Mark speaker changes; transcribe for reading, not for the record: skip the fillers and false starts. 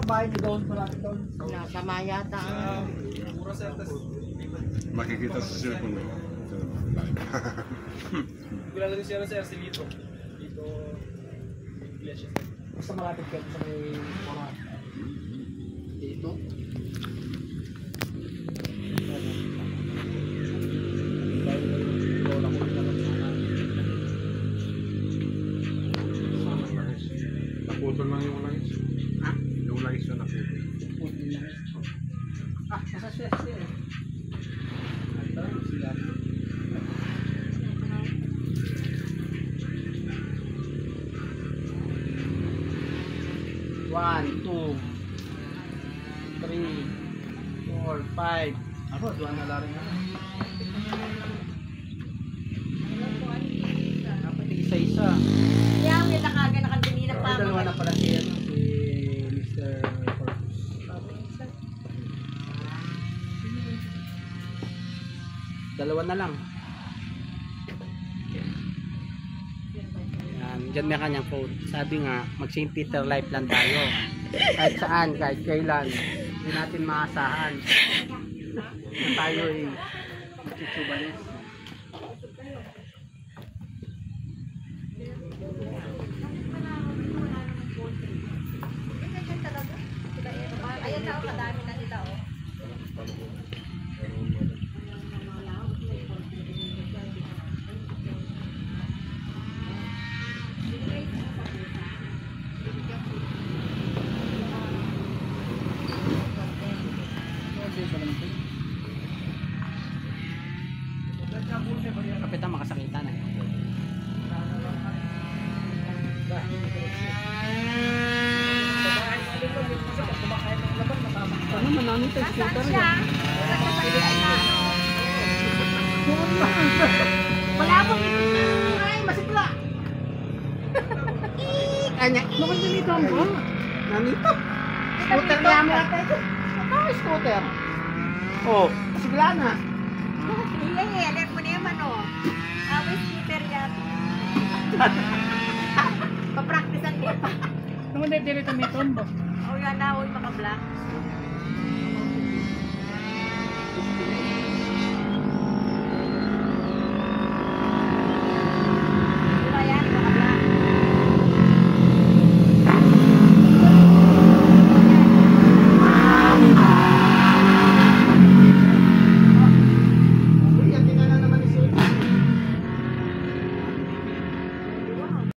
Speaker 1: bahay ni Don, malapit doon.
Speaker 2: Nasama yata.
Speaker 3: Makikita sa cellphone mo.
Speaker 4: Wala na din siya sa Arcelito. Dito, iglesia.
Speaker 1: Basta malapit kayo sa may Cora. Dito.
Speaker 3: Naputol lang yung langis.
Speaker 1: Ha?
Speaker 3: Yung langis na naputol.
Speaker 1: Ah, nasa swerte eh. Ito, sila. One, two, three, four, five. Ako, doon na lang rin. Dapat isa-isa.
Speaker 2: Kaya may nakaga na kanina pa.
Speaker 1: Dalawa na pala si Mr. Corpus. Dalawa na lang. Yan, dyan may kanyang quote. Sabi nga, mag St. Peter life lang tayo. Kahit saan, kahit kailan. Hindi natin maasahan. Na tayo ay magsusubalis.
Speaker 2: Ayan na, kadami na nila oh.
Speaker 1: Kapitan, makasakitan eh. Ano manami sa scooter
Speaker 2: Nasaan siya? Wala po.
Speaker 1: Ay, masikla! Kanya, bakit ganito ang ba? Nanito? Scooter niya mo natin ito. Ano scooter? Oh, masigla na.
Speaker 2: Iya, alam mo na naman oh. Away scooter yan. Papraktisan din pa.
Speaker 1: Ano mo dito may tombo?
Speaker 2: O yan na, huwag maka-black.